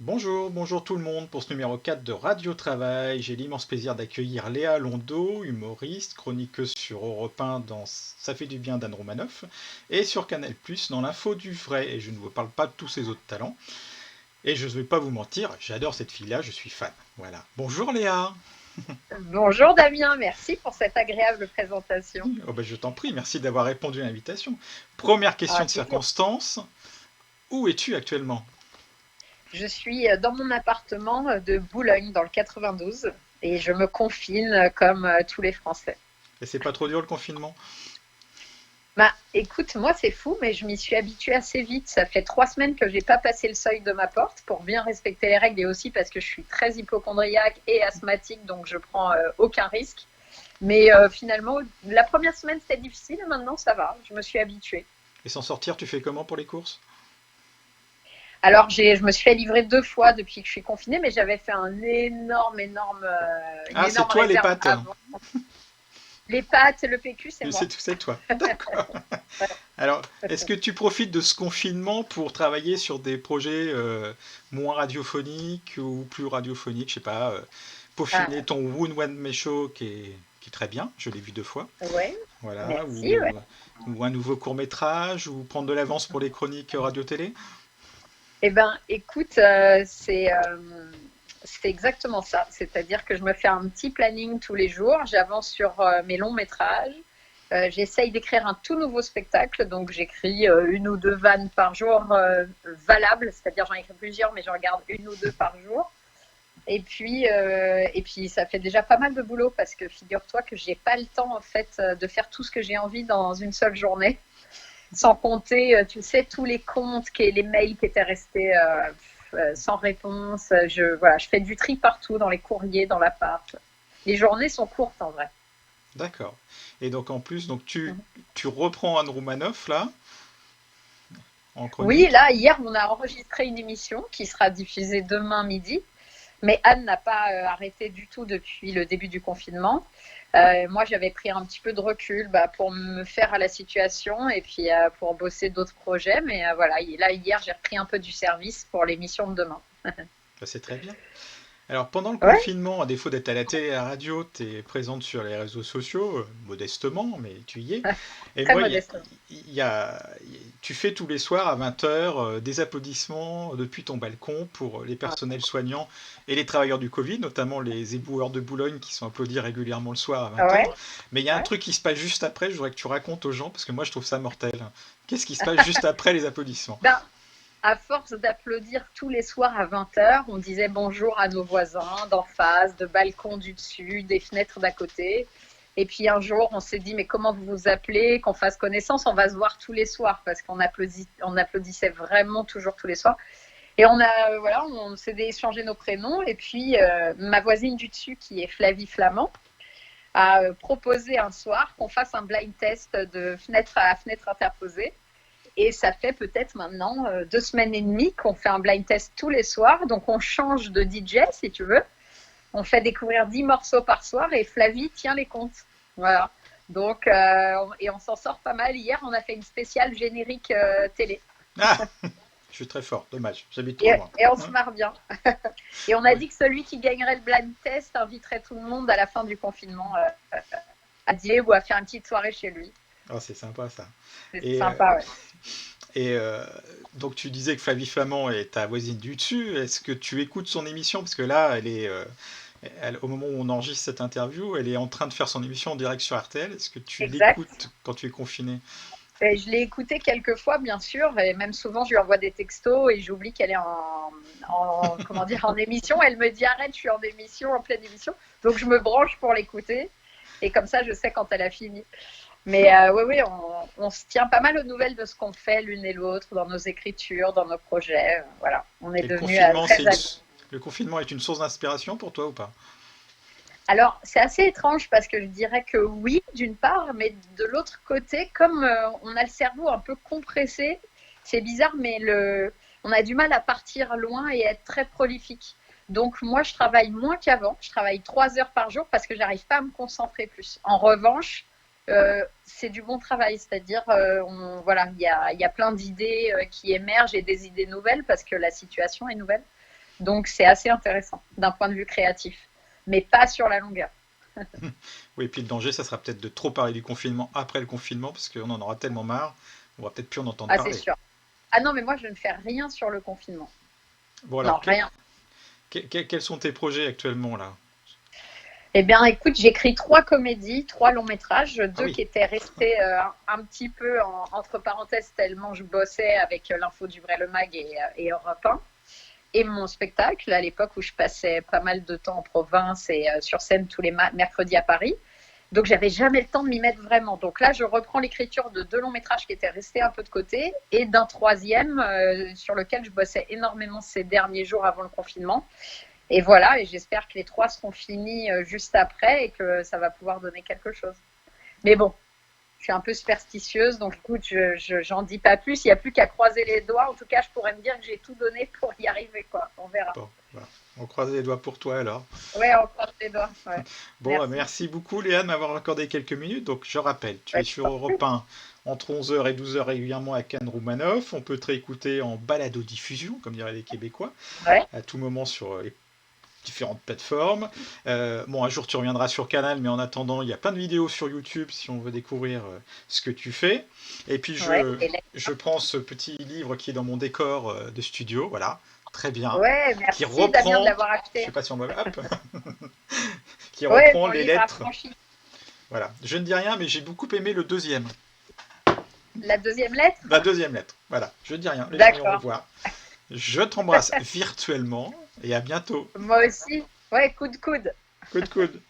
Bonjour, bonjour tout le monde pour ce numéro 4 de Radio Travail. J'ai l'immense plaisir d'accueillir Léa Londo, humoriste, chroniqueuse sur Europe 1 dans Ça fait du bien d'Anne Romanoff et sur Canal+, dans l'info du vrai. Et je ne vous parle pas de tous ses autres talents. Et je ne vais pas vous mentir, j'adore cette fille-là, je suis fan. Voilà. Bonjour Léa. Bonjour Damien, merci pour cette agréable présentation. Oh ben je t'en prie, merci d'avoir répondu à l'invitation. Première question Ah, de toujours. circonstance, où es-tu actuellement? Je suis dans mon appartement de Boulogne dans le 92 et je me confine comme tous les Français. Et c'est pas trop dur le confinement? Bah, écoute, moi c'est fou, mais je m'y suis habituée assez vite. Ça fait 3 semaines que j'ai pas passé le seuil de ma porte pour bien respecter les règles et aussi parce que je suis très hypochondriaque et asthmatique, donc je prends aucun risque. Mais finalement, la première semaine c'était difficile, maintenant ça va, je me suis habituée. Et sans sortir, tu fais comment pour les courses? Alors, je me suis fait livrer 2 fois depuis que je suis confinée, mais j'avais fait une Ah, c'est énorme toi les réserve pâtes. avant. Les pâtes, le PQ, c'est C'est moi. tout, c'est toi. D'accord. Alors, est-ce que tu profites de ce confinement pour travailler sur des projets moins radiophoniques ou plus radiophoniques? Je sais pas, peaufiner Ah, ton Woon One Me Show qui est très bien, je l'ai vu 2 fois. ouais, Voilà, merci. Ouais. ou un nouveau court-métrage, ou prendre de l'avance pour les chroniques radio-télé. Eh ben, écoute, c'est exactement ça. C'est-à-dire que je me fais un petit planning tous les jours. J'avance sur mes longs métrages. J'essaye d'écrire un tout nouveau spectacle. Donc, j'écris une ou deux vannes par jour valables. C'est-à-dire, j'en écris plusieurs, mais j'en regarde une ou deux par jour. Et puis, ça fait déjà pas mal de boulot parce que figure-toi que j'ai pas le temps en fait de faire tout ce que j'ai envie dans une seule journée, sans compter, tu sais, tous les comptes, les mails qui étaient restés sans réponse. Je fais du tri partout, dans les courriers, dans l'appart. Les journées sont courtes en vrai. D'accord. Et donc en plus, tu reprends Anne Roumanoff là, en Oui, chronique. là, hier, on a enregistré une émission qui sera diffusée demain midi. Mais Anne n'a pas arrêté du tout depuis le début du confinement. Moi, j'avais pris un petit peu de recul pour me faire à la situation et puis pour bosser d'autres projets. Mais voilà, là, hier, j'ai repris un peu du service pour l'émission de demain. Ça, c'est très bien. Alors, pendant le Ouais, confinement, à défaut d'être à la télé et à la radio, tu es présente sur les réseaux sociaux, modestement, mais tu y es. Et très moi, modeste. tu fais tous les soirs à 20h des applaudissements depuis ton balcon pour les personnels soignants et les travailleurs du Covid, notamment les éboueurs de Boulogne qui sont applaudis régulièrement le soir à 20h. Ouais, Mais il y a un ouais. truc qui se passe juste après, je voudrais que tu racontes aux gens, parce que moi, je trouve ça mortel. Qu'est-ce qui se passe juste après les applaudissements? Ben, à force d'applaudir tous les soirs à 20h, on disait bonjour à nos voisins d'en face, de balcon du dessus, des fenêtres d'à côté. Et puis un jour, on s'est dit, mais comment vous vous appelez? Qu'on fasse connaissance, on va se voir tous les soirs parce on applaudissait vraiment toujours tous les soirs. Et voilà, on s'est échangé nos prénoms. Et puis ma voisine du dessus, qui est Flavie Flamand, a proposé un soir qu'on fasse un blind test de fenêtre à fenêtre interposée. Et ça fait peut-être maintenant 2 semaines et demie qu'on fait un blind test tous les soirs. Donc on change de DJ si tu veux. On fait découvrir 10 morceaux par soir et Flavie tient les comptes. Voilà. Donc, et on s'en sort pas mal. Hier, on a fait une spéciale générique télé. Ah, je suis très fort, dommage, j'habite trop Et, loin. et on se Hein. marre bien. Et on a Ouais. dit que celui qui gagnerait le blind test inviterait tout le monde à la fin du confinement à dîner ou à faire une petite soirée chez lui. Ah, c'est sympa ça. C'est Et, euh, sympa, ouais. et donc tu disais que Flavie Flamand est ta voisine du dessus. Est-ce que tu écoutes son émission? Parce que là, au moment où on enregistre cette interview, elle est en train de faire son émission en direct sur RTL. Est-ce que tu Exact. l'écoutes quand tu es confiné? Et je l'ai écoutée quelques fois, bien sûr, et même souvent je lui envoie des textos et j'oublie qu'elle est comment dire, en émission. Elle me dit arrête, je suis en émission, en pleine émission. Donc je me branche pour l'écouter et comme ça je sais quand elle a fini. Mais oui, oui, on se tient pas mal aux nouvelles de ce qu'on fait l'une et l'autre dans nos écritures, dans nos projets. Voilà, on est Et le devenus confinement, très amis. le confinement est une source d'inspiration pour toi ou pas? Alors, c'est assez étrange parce que je dirais que oui, d'une part, mais de l'autre côté, comme on a le cerveau un peu compressé, c'est bizarre, mais on a du mal à partir loin et à être très prolifique. Donc, moi, je travaille moins qu'avant. Je travaille 3 heures par jour parce que j'arrive pas à me concentrer plus. En revanche, c'est du bon travail, c'est-à-dire, voilà, il y a plein d'idées qui émergent et des idées nouvelles parce que la situation est nouvelle. Donc c'est assez intéressant d'un point de vue créatif, mais pas sur la longueur. Oui, et puis le danger, ça sera peut-être de trop parler du confinement après le confinement, parce qu'on en aura tellement marre, on va peut-être plus en entendre Ah, c'est parler. sûr. Ah non, mais moi, je ne fais rien sur le confinement. Bon Non, alors, rien. quels sont tes projets actuellement là? Eh bien, écoute, j'écris 3 comédies, 3 longs métrages, Ah 2 oui, qui étaient restés un petit peu entre parenthèses tellement je bossais avec l'info du Vrai Le Mag et Europe 1. Et mon spectacle, à l'époque où je passais pas mal de temps en province et sur scène tous les mercredis à Paris. Donc, j'avais jamais le temps de m'y mettre vraiment. Donc là, je reprends l'écriture de 2 longs métrages qui étaient restés un peu de côté et d'un troisième sur lequel je bossais énormément ces derniers jours avant le confinement. Et voilà, et j'espère que les 3 seront finis juste après et que ça va pouvoir donner quelque chose. Mais bon, je suis un peu superstitieuse, donc écoute, j'en dis pas plus. Il n'y a plus qu'à croiser les doigts. En tout cas, je pourrais me dire que j'ai tout donné pour y arriver, quoi. On verra. bon, voilà. On croise les doigts pour toi alors. Ouais, on croise les doigts. Ouais. Bon, Merci. merci beaucoup Léa de m'avoir accordé quelques minutes. Donc je rappelle, tu Ouais, es sur Europe 1 entre 11h et 12h régulièrement à Cannes Roumanoff. On peut te réécouter en balado-diffusion, comme diraient les Québécois, ouais, à tout moment sur les différentes plateformes. Bon, un jour tu reviendras sur Canal, mais en attendant, il y a plein de vidéos sur YouTube si on veut découvrir ce que tu fais. Et puis ouais. je prends ce petit livre qui est dans mon décor de studio, voilà, très bien, Ouais, qui merci Damien de reprend, l'avoir je acheté. sais pas si on va, hop, qui Ouais, reprend mon les livre lettres. affranchi. Voilà, je ne dis rien, mais j'ai beaucoup aimé le deuxième, La deuxième lettre. la deuxième lettre. Voilà, je ne dis rien, les gens iront D'accord. voir. Je t'embrasse virtuellement et à bientôt. Moi aussi. Ouais, coude coude. Coup de coude.